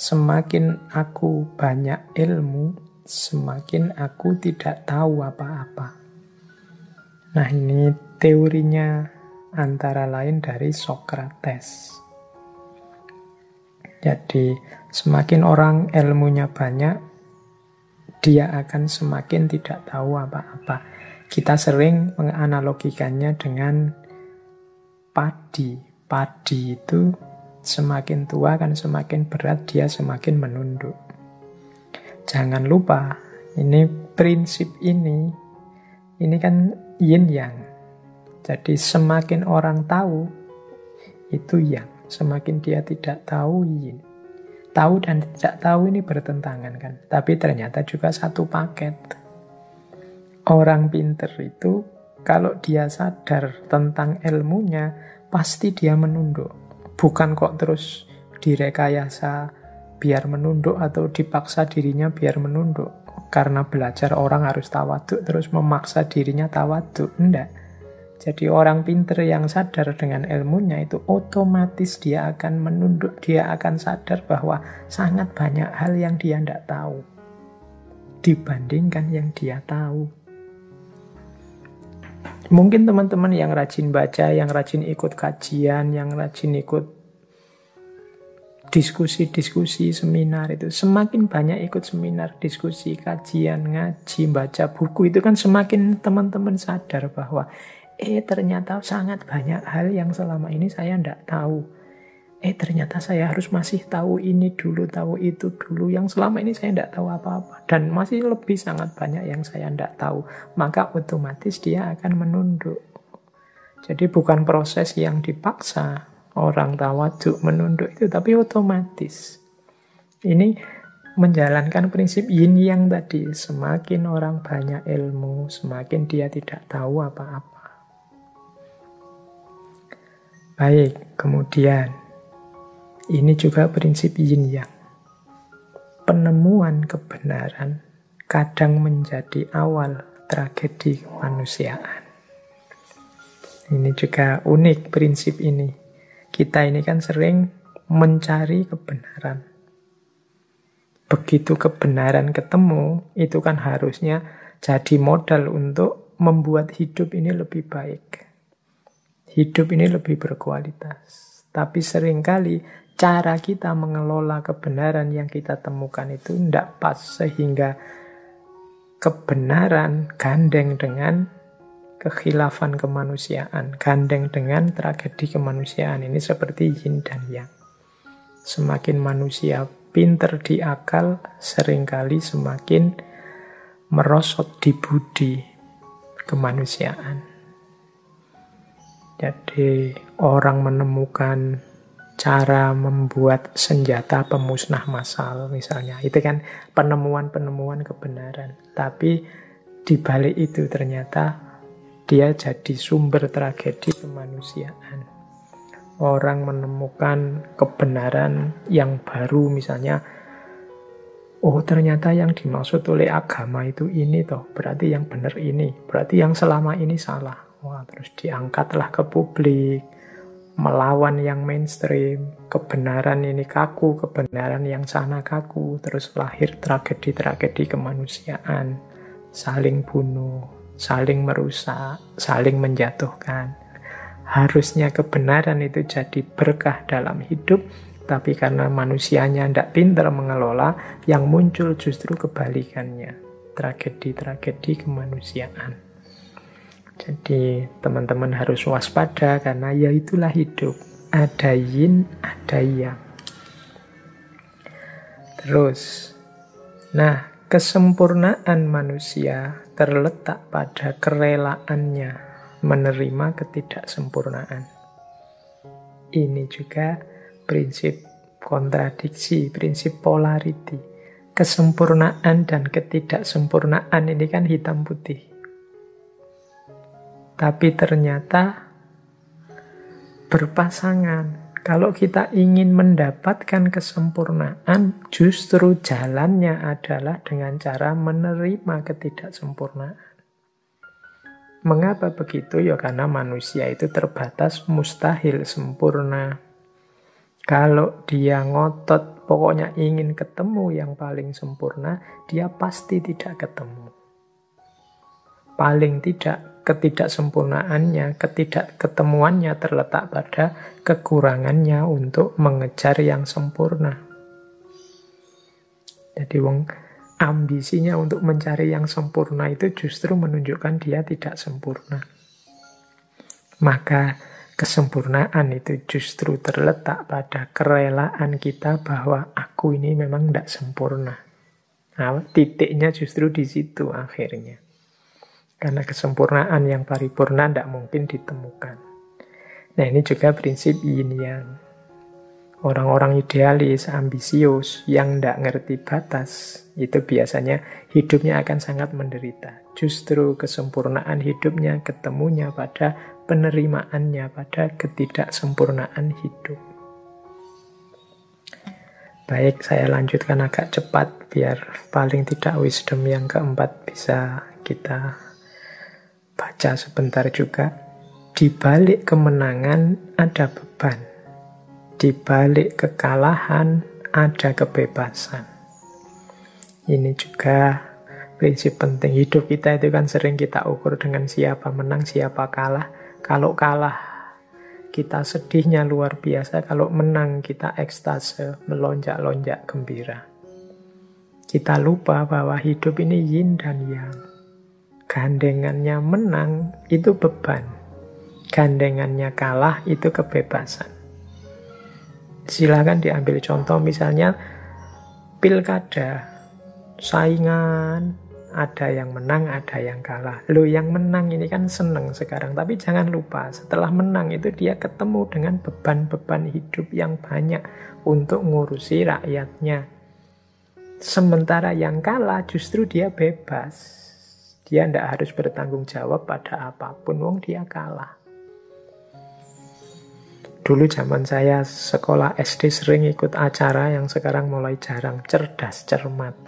semakin aku banyak ilmu, semakin aku tidak tahu apa-apa. Nah, ini teorinya antara lain dari Socrates. Jadi, semakin orang ilmunya banyak, dia akan semakin tidak tahu apa-apa. Kita sering menganalogikannya dengan padi. Padi itu semakin tua kan semakin berat, dia semakin menunduk. Jangan lupa, ini prinsip ini kan yin yang. Jadi semakin orang tahu, itu yang. Semakin dia tidak tahu, yin. Tahu dan tidak tahu ini bertentangan kan. Tapi ternyata juga satu paket. Orang pinter itu, kalau dia sadar tentang ilmunya, pasti dia menunduk. Bukan kok terus direkayasa biar menunduk atau dipaksa dirinya biar menunduk. Karena belajar orang harus tawaduk, terus memaksa dirinya tawaduk. Enggak. Jadi orang pinter yang sadar dengan ilmunya itu otomatis dia akan menunduk, dia akan sadar bahwa sangat banyak hal yang dia tidak tahu dibandingkan yang dia tahu. Mungkin teman-teman yang rajin baca, yang rajin ikut kajian, yang rajin ikut diskusi-diskusi, seminar itu, semakin banyak ikut seminar, diskusi, kajian, ngaji, baca buku, itu kan semakin teman-teman sadar bahwa ternyata sangat banyak hal yang selama ini saya tidak tahu. Ternyata saya harus masih tahu ini dulu, tahu itu dulu. Yang selama ini saya tidak tahu apa-apa. Dan masih lebih sangat banyak yang saya tidak tahu. Maka otomatis dia akan menunduk. Jadi bukan proses yang dipaksa. Orang tawaduk menunduk itu, tapi otomatis. Ini menjalankan prinsip yin yang tadi. Semakin orang banyak ilmu, semakin dia tidak tahu apa-apa. Baik, kemudian ini juga prinsip yin yang. Penemuan kebenaran kadang menjadi awal tragedi kemanusiaan. Ini juga unik prinsip ini. Kita ini kan sering mencari kebenaran. Begitu kebenaran ketemu, itu kan harusnya jadi modal untuk membuat hidup ini lebih baik. Hidup ini lebih berkualitas. Tapi seringkali cara kita mengelola kebenaran yang kita temukan itu tidak pas. Sehingga kebenaran gandeng dengan kekhilafan kemanusiaan. Gandeng dengan tragedi kemanusiaan. Ini seperti yin dan yang. Semakin manusia pinter di akal, seringkali semakin merosot di budi kemanusiaan. Jadi orang menemukan cara membuat senjata pemusnah massal misalnya. Itu kan penemuan-penemuan kebenaran. Tapi di balik itu ternyata dia jadi sumber tragedi kemanusiaan. Orang menemukan kebenaran yang baru misalnya. Oh ternyata yang dimaksud oleh agama itu ini toh. Berarti yang benar ini. Berarti yang selama ini salah. Wah, terus diangkatlah ke publik, melawan yang mainstream, kebenaran ini kaku, kebenaran yang sana kaku, terus lahir tragedi-tragedi kemanusiaan, saling bunuh, saling merusak, saling menjatuhkan. Harusnya kebenaran itu jadi berkah dalam hidup, tapi karena manusianya tidak pintar mengelola, yang muncul justru kebalikannya, tragedi-tragedi kemanusiaan. Jadi teman-teman harus waspada karena ya itulah hidup. Ada yin, ada yang. Terus, nah kesempurnaan manusia terletak pada kerelaannya menerima ketidaksempurnaan. Ini juga prinsip kontradiksi, prinsip polarity. Kesempurnaan dan ketidaksempurnaan ini kan hitam putih. Tapi ternyata berpasangan. Kalau kita ingin mendapatkan kesempurnaan, justru jalannya adalah dengan cara menerima ketidaksempurnaan. Mengapa begitu? Ya karena manusia itu terbatas, mustahil sempurna. Kalau dia ngotot pokoknya ingin ketemu yang paling sempurna, dia pasti tidak ketemu. Paling tidak ketidaksempurnaannya, ketidakketemuannya terletak pada kekurangannya untuk mengejar yang sempurna. Jadi ambisinya untuk mencari yang sempurna itu justru menunjukkan dia tidak sempurna. Maka kesempurnaan itu justru terletak pada kerelaan kita bahwa aku ini memang tidak sempurna. Nah, titiknya justru di situ akhirnya. Karena kesempurnaan yang paripurna tidak mungkin ditemukan. Nah, ini juga prinsip yin yang. Orang-orang idealis, ambisius, yang tidak ngerti batas, itu biasanya hidupnya akan sangat menderita. Justru kesempurnaan hidupnya ketemunya pada penerimaannya, pada ketidaksempurnaan hidup. Baik, saya lanjutkan agak cepat, biar paling tidak wisdom yang keempat bisa kita baca sebentar juga. Di balik kemenangan ada beban. Di balik kekalahan ada kebebasan. Ini juga prinsip penting. Hidup kita itu kan sering kita ukur dengan siapa menang, siapa kalah. Kalau kalah, kita sedihnya luar biasa. Kalau menang, kita ekstase, melonjak-lonjak gembira. Kita lupa bahwa hidup ini yin dan yang. Gandengannya menang, itu beban. Gandengannya kalah, itu kebebasan. Silakan diambil contoh misalnya pilkada, saingan, ada yang menang, ada yang kalah. Loh, yang menang ini kan seneng sekarang, tapi jangan lupa setelah menang itu dia ketemu dengan beban-beban hidup yang banyak untuk ngurusi rakyatnya. Sementara yang kalah justru dia bebas. Dia tidak harus bertanggung jawab pada apapun, wong dia kalah. Dulu zaman saya sekolah SD sering ikut acara yang sekarang mulai jarang, cerdas cermat.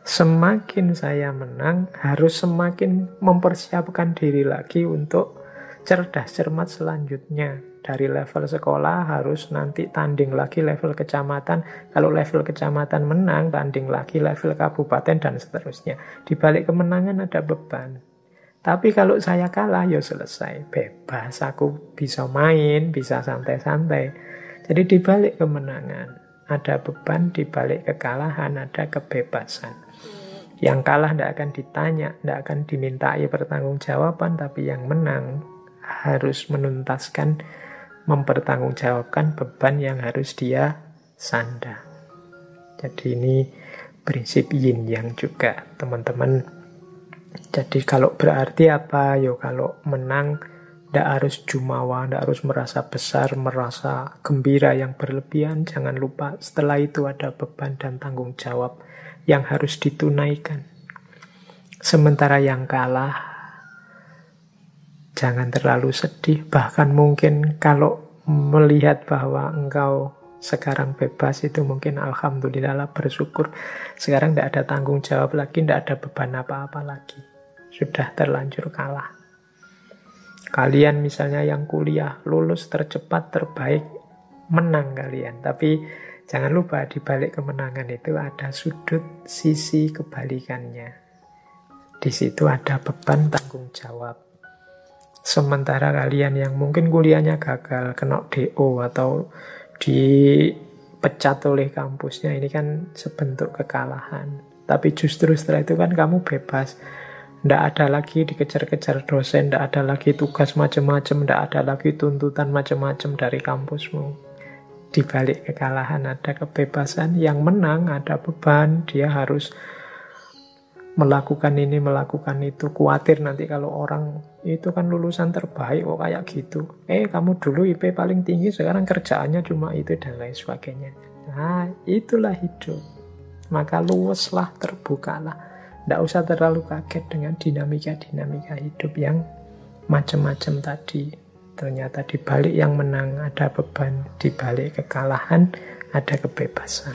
Semakin saya menang, harus semakin mempersiapkan diri lagi untuk cerdas cermat selanjutnya. Dari level sekolah harus nanti tanding lagi level kecamatan. Kalau level kecamatan menang, tanding lagi level kabupaten dan seterusnya. Di balik kemenangan ada beban. Tapi kalau saya kalah, ya selesai. Bebas, aku bisa main, bisa santai-santai. Jadi di balik kemenangan ada beban, di balik kekalahan ada kebebasan. Yang kalah tidak akan ditanya, tidak akan dimintai pertanggungjawaban, tapi yang menang harus menuntaskan, mempertanggungjawabkan beban yang harus dia sandang. Jadi ini prinsip yin yang juga, teman-teman. Jadi kalau berarti apa? Yo kalau menang tidak harus jumawa, tidak harus merasa besar, merasa gembira yang berlebihan. Jangan lupa setelah itu ada beban dan tanggung jawab yang harus ditunaikan. Sementara yang kalah, jangan terlalu sedih. Bahkan mungkin kalau melihat bahwa engkau sekarang bebas itu mungkin alhamdulillah lah, bersyukur. Sekarang tidak ada tanggung jawab lagi, tidak ada beban apa-apa lagi. Sudah terlanjur kalah. Kalian misalnya yang kuliah, lulus tercepat, terbaik, menang kalian. Tapi jangan lupa di balik kemenangan itu ada sudut sisi kebalikannya. Di situ ada beban tanggung jawab. Sementara kalian yang mungkin kuliahnya gagal, kena DO atau dipecat oleh kampusnya, ini kan sebentuk kekalahan. Tapi justru setelah itu kan kamu bebas. Tidak ada lagi dikejar-kejar dosen, tidak ada lagi tugas macam-macam, tidak ada lagi tuntutan macam-macam dari kampusmu. Di balik kekalahan ada kebebasan, yang menang ada beban, dia harus melakukan ini, melakukan itu. Khawatir nanti kalau orang itu kan lulusan terbaik kok kayak gitu. Kamu dulu IP paling tinggi, sekarang kerjaannya cuma itu dan lain sebagainya. Nah, itulah hidup. Maka luweslah, terbukalah. Tidak usah terlalu kaget dengan dinamika-dinamika hidup yang macam-macam tadi. Ternyata di balik yang menang ada beban, di balik kekalahan ada kebebasan.